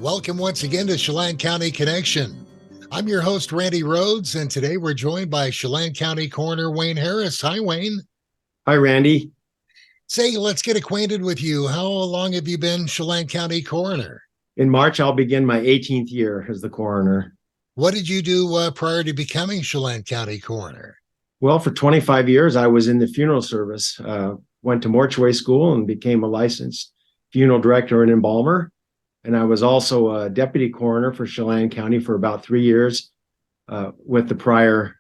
Welcome once again to Chelan County Connection. I'm your host, Randy Rhodes, and today we're joined by Chelan County Coroner Wayne Harris. Hi, Wayne. Hi, Randy. Say, let's get acquainted with you. How long have you been Chelan County Coroner? In March, I'll begin my 18th year as the coroner. What did you do prior to becoming Chelan County Coroner? Well, for 25 years, I was in the funeral service, went to mortuary school and became a licensed funeral director and embalmer. And I was also a deputy coroner for Chelan County for about 3 years with the prior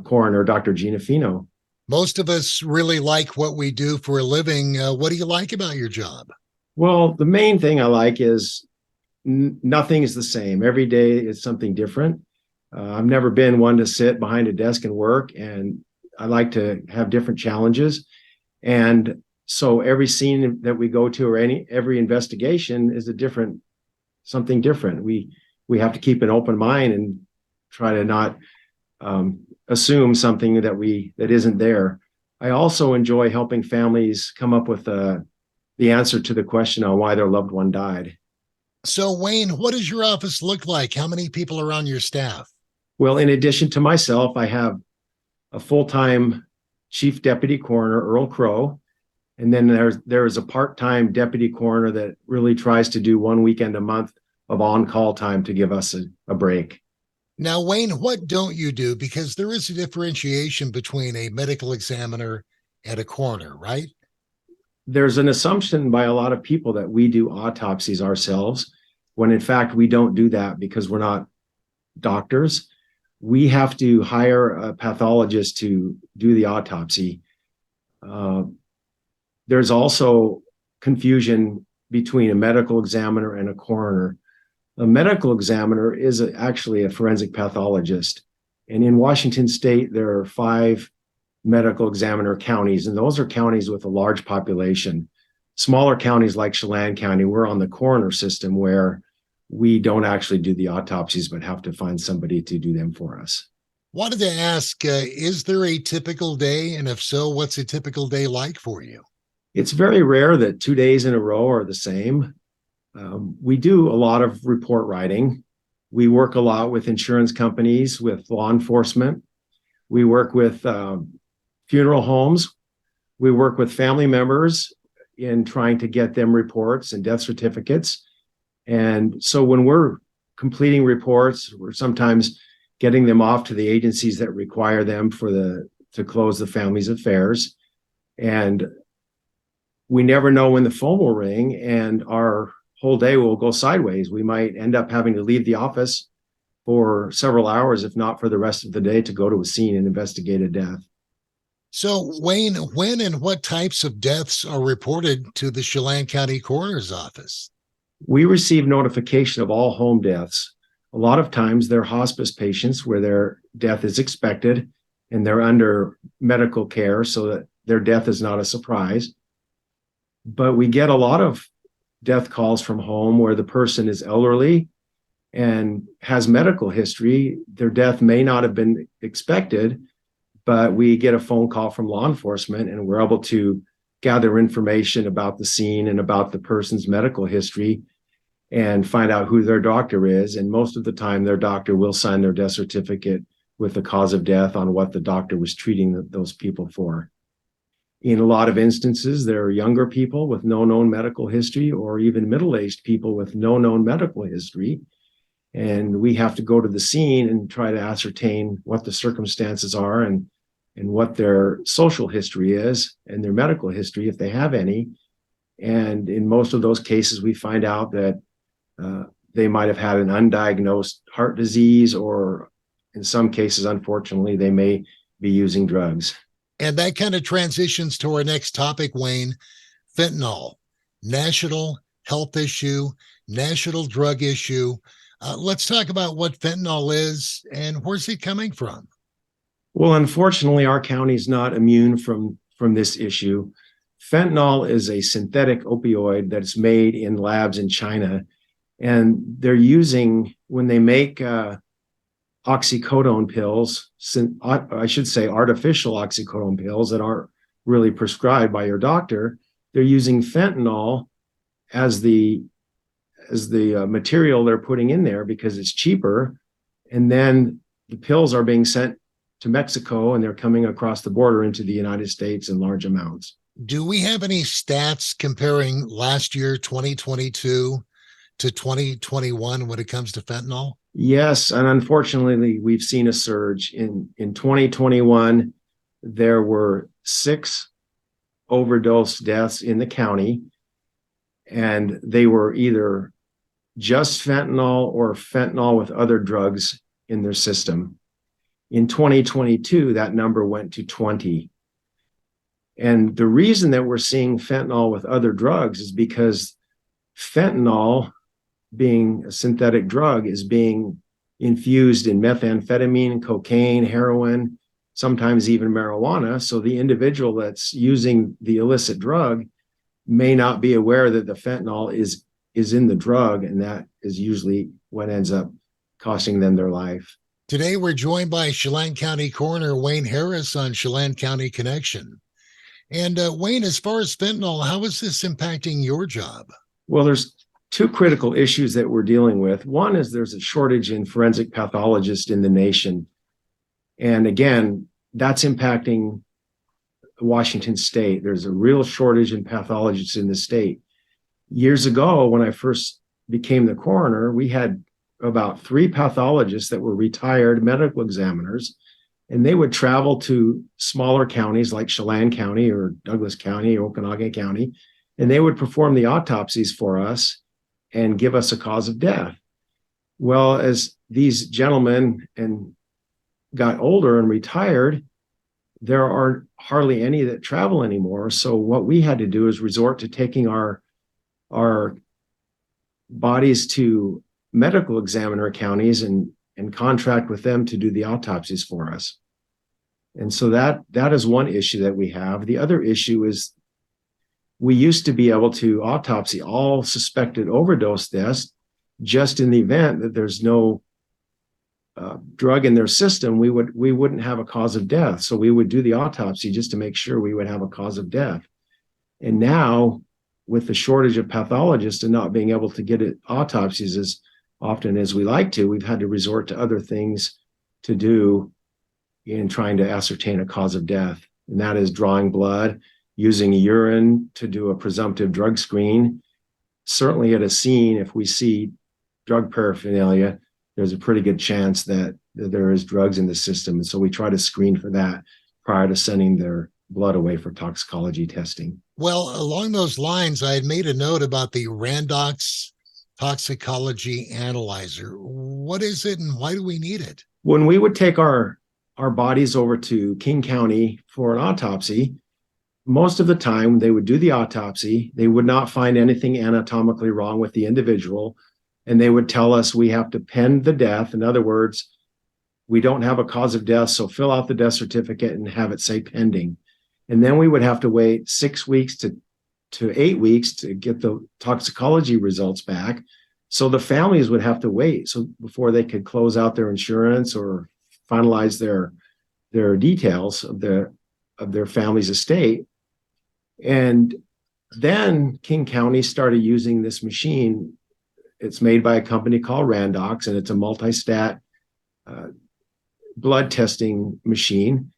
coroner, Dr. Gina Fino. Most of us really like what we do for a living. What do you like about your job? Well, the main thing I like is nothing is the same. Every day is something different. I've never been one to sit behind a desk and work, and I like to have different challenges. And so every scene that we go to or every investigation is something different. We have to keep an open mind and try to not assume something that isn't there. I also enjoy helping families come up with the answer to the question on why their loved one died. So, Wayne, what does your office look like? How many people are on your staff? Well, in addition to myself, I have a full-time chief deputy coroner, Earl Crow. And then there's a part-time deputy coroner that really tries to do one weekend a month of on-call time to give us a break. Now, Wayne, what don't you do? Because there is a differentiation between a medical examiner and a coroner, right? There's an assumption by a lot of people that we do autopsies ourselves, when in fact we don't do that because we're not doctors. We have to hire a pathologist to do the autopsy. There's also confusion between a medical examiner and a coroner. A medical examiner is actually a forensic pathologist. And in Washington State, there are 5 medical examiner counties, and those are counties with a large population. Smaller counties like Chelan County, we're on the coroner system where we don't actually do the autopsies, but have to find somebody to do them for us. Wanted to ask, is there a typical day? And if so, what's a typical day like for you? It's very rare that 2 days in a row are the same. We do a lot of report writing. We work a lot with insurance companies, with law enforcement. We work with funeral homes. We work with family members in trying to get them reports and death certificates. And so when we're completing reports, we're sometimes getting them off to the agencies that require them to close the family's affairs. And we never know when the phone will ring and our whole day will go sideways. We might end up having to leave the office for several hours, if not for the rest of the day, to go to a scene and investigate a death. So, Wayne, when and what types of deaths are reported to the Chelan County Coroner's Office? We receive notification of all home deaths. A lot of times they're hospice patients where their death is expected and they're under medical care so that their death is not a surprise. But we get a lot of death calls from home where the person is elderly and has medical history. Their death may not have been expected, but we get a phone call from law enforcement and we're able to gather information about the scene and about the person's medical history and find out who their doctor is. And most of the time, their doctor will sign their death certificate with the cause of death on what the doctor was treating those people for. In a lot of instances, there are younger people with no known medical history or even middle-aged people with no known medical history. And we have to go to the scene and try to ascertain what the circumstances are and what their social history is and their medical history, if they have any. And in most of those cases, we find out that they might have had an undiagnosed heart disease, or in some cases, unfortunately, they may be using drugs. And that kind of transitions to our next topic, Wayne. Fentanyl, national health issue, national drug issue. Let's talk about what fentanyl is and where's it coming from? Well, unfortunately, our county is not immune from this issue. Fentanyl is a synthetic opioid that's made in labs in China. And they're using, when they make oxycodone pills, I should say artificial oxycodone pills that aren't really prescribed by your doctor, they're using fentanyl as the as the material they're putting in there because it's cheaper. And then the pills are being sent to Mexico and they're coming across the border into the United States in large amounts. Do we have any stats comparing last year, 2022 to 2021 when it comes to fentanyl? Yes, and unfortunately, we've seen a surge. In 2021, there were 6 overdose deaths in the county, and they were either just fentanyl or fentanyl with other drugs in their system. In 2022, that number went to 20. And the reason that we're seeing fentanyl with other drugs is because fentanyl, being a synthetic drug, is being infused in methamphetamine, cocaine, heroin, sometimes even marijuana. So the individual that's using the illicit drug may not be aware that the fentanyl is in the drug, and that is usually what ends up costing them their life. Today, we're joined by Chelan County Coroner Wayne Harris on Chelan County Connection. And Wayne, as far as fentanyl, how is this impacting your job? Well, there's 2 critical issues that we're dealing with. One is there's a shortage in forensic pathologists in the nation. And again, that's impacting Washington State. There's a real shortage in pathologists in the state. Years ago, when I first became the coroner, we had about 3 pathologists that were retired medical examiners, and they would travel to smaller counties like Chelan County or Douglas County or Okanagan County, and they would perform the autopsies for us and give us a cause of death. Well, as these gentlemen got older and retired, there are hardly any that travel anymore. So what we had to do is resort to taking our bodies to medical examiner counties and contract with them to do the autopsies for us. And so that is one issue that we have. The other issue is we used to be able to autopsy all suspected overdose deaths just in the event that there's no drug in their system. We wouldn't have a cause of death. So we would do the autopsy just to make sure we would have a cause of death. And now, with the shortage of pathologists and not being able to get autopsies as often as we like to, we've had to resort to other things to do in trying to ascertain a cause of death. And that is drawing blood, using urine to do a presumptive drug screen. Certainly at a scene, if we see drug paraphernalia, there's a pretty good chance that there is drugs in the system. And so we try to screen for that prior to sending their blood away for toxicology testing. Well, along those lines, I had made a note about the Randox toxicology analyzer. What is it and why do we need it? When we would take our bodies over to King County for an autopsy, most of the time they would do the autopsy. They would not find anything anatomically wrong with the individual. And they would tell us we have to pen the death. In other words, we don't have a cause of death, so fill out the death certificate and have it say pending. And then we would have to wait 6 weeks to 8 weeks to get the toxicology results back. So the families would have to wait before they could close out their insurance or finalize their details of their family's estate. And then King County started using this machine. It's made by a company called Randox, and it's a multi-stat blood testing machine.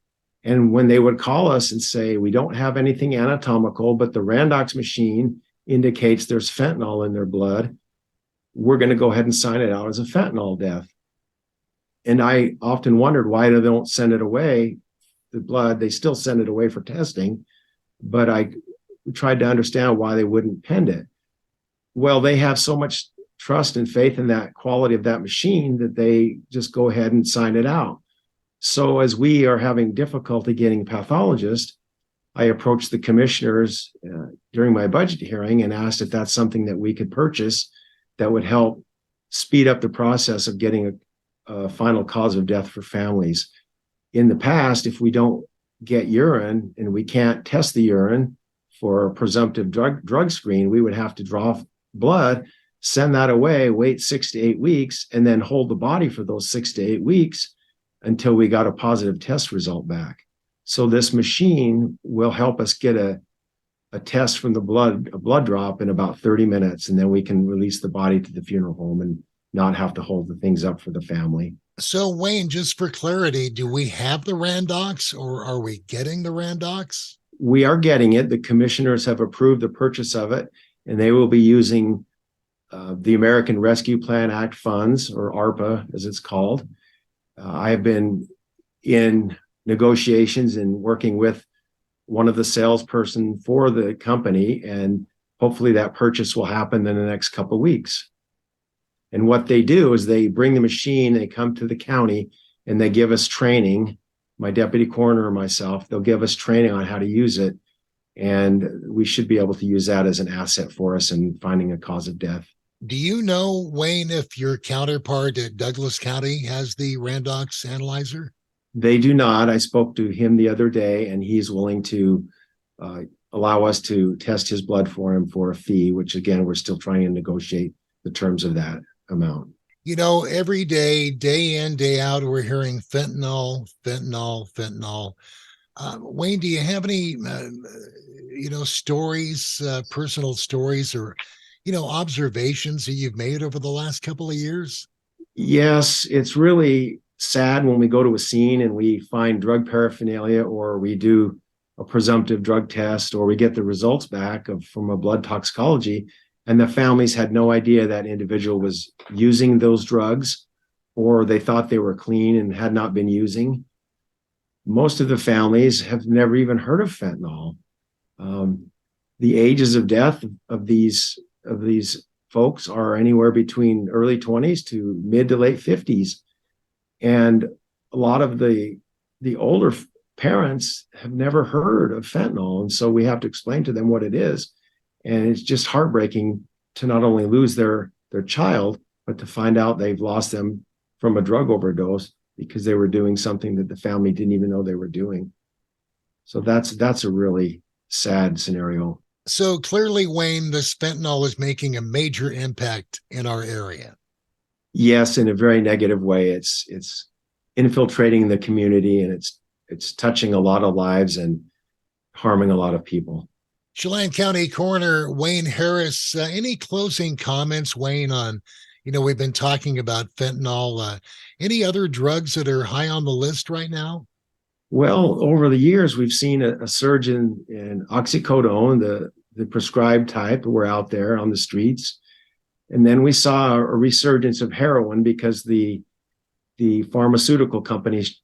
And when they would call us and say, we don't have anything anatomical, but the Randox machine indicates there's fentanyl in their blood, we're going to go ahead and sign it out as a fentanyl death. And I often wondered why they don't send it away, the blood. They still send it away for testing, but I tried to understand why they wouldn't pen it. Well, they have so much trust and faith in that quality of that machine that they just go ahead and sign it out. So as we are having difficulty getting pathologists, I approached the commissioners during my budget hearing and asked if that's something that we could purchase that would help speed up the process of getting a final cause of death for families. In the past, if we don't get urine and we can't test the urine for a presumptive drug screen, we would have to draw blood, send that away, wait 6 to 8 weeks, and then hold the body for those 6 to 8 weeks until we got a positive test result back. So this machine will help us get a a test from the blood, a blood drop in about 30 minutes, and then we can release the body to the funeral home and not have to hold the things up for the family. So, Wayne, just for clarity, do we have the Randox or are we getting the Randox? We are getting it. The commissioners have approved the purchase of it, and they will be using the American Rescue Plan Act funds, or ARPA as it's called. I have been in negotiations and working with one of the salesperson for the company, and hopefully that purchase will happen in the next couple of weeks. And what they do is they bring the machine, they come to the county, and they give us training. My deputy coroner and myself, they'll give us training on how to use it. And we should be able to use that as an asset for us in finding a cause of death. Do you know, Wayne, if your counterpart at Douglas County has the Randox analyzer? They do not. I spoke to him the other day, and he's willing to allow us to test his blood for him for a fee, which again, we're still trying to negotiate the terms of that amount. You know, every day, day in, day out, we're hearing fentanyl, fentanyl, fentanyl. Wayne, do you have any, stories, personal stories or, observations that you've made over the last couple of years? Yes, it's really sad when we go to a scene and we find drug paraphernalia, or we do a presumptive drug test, or we get the results back from a blood toxicology, and the families had no idea that individual was using those drugs, or they thought they were clean and had not been using. Most of the families have never even heard of fentanyl. The ages of death of these folks are anywhere between early 20s to mid to late 50s. And a lot of the older parents have never heard of fentanyl. And so we have to explain to them what it is. And it's just heartbreaking to not only lose their child, but to find out they've lost them from a drug overdose because they were doing something that the family didn't even know they were doing. So that's a really sad scenario. So clearly, Wayne, this fentanyl is making a major impact in our area. Yes, in a very negative way. It's infiltrating the community, and it's touching a lot of lives and harming a lot of people. Chelan County Coroner Wayne Harris, any closing comments, Wayne, on, we've been talking about fentanyl. Any other drugs that are high on the list right now? Well, over the years, we've seen a surge in oxycodone, the prescribed type. We're out there on the streets. And then we saw a resurgence of heroin because the pharmaceutical companies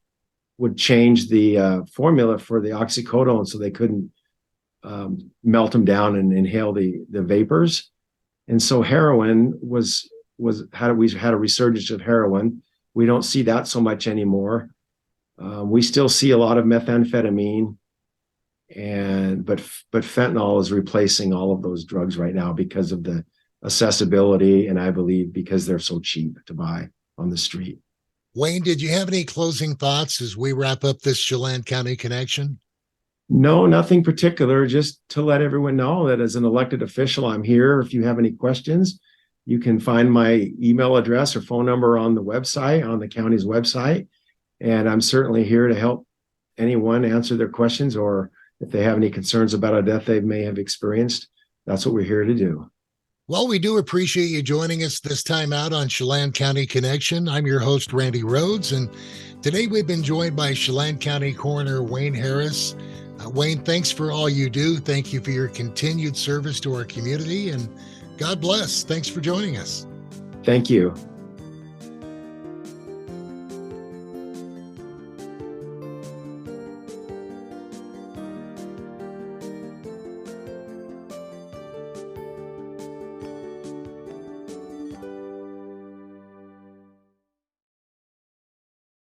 would change the formula for the oxycodone so they couldn't melt them down and inhale the vapors. And so heroin we had a resurgence of heroin. We don't see that so much anymore. We still see a lot of methamphetamine, but fentanyl is replacing all of those drugs right now because of the accessibility, and I believe because they're so cheap to buy on the street. Wayne, did you have any closing thoughts as we wrap up this Chelan County Connection? No, nothing particular. Just to let everyone know that as an elected official, I'm here. If you have any questions, you can find my email address or phone number on the website, on the county's website. And I'm certainly here to help anyone answer their questions, or if they have any concerns about a death they may have experienced. That's what we're here to do. Well, we do appreciate you joining us this time out on Chelan County Connection. I'm your host, Randy Rhodes, and today we've been joined by Chelan County Coroner Wayne Harris. Wayne, thanks for all you do. Thank you for your continued service to our community, and God bless. Thanks for joining us. Thank you.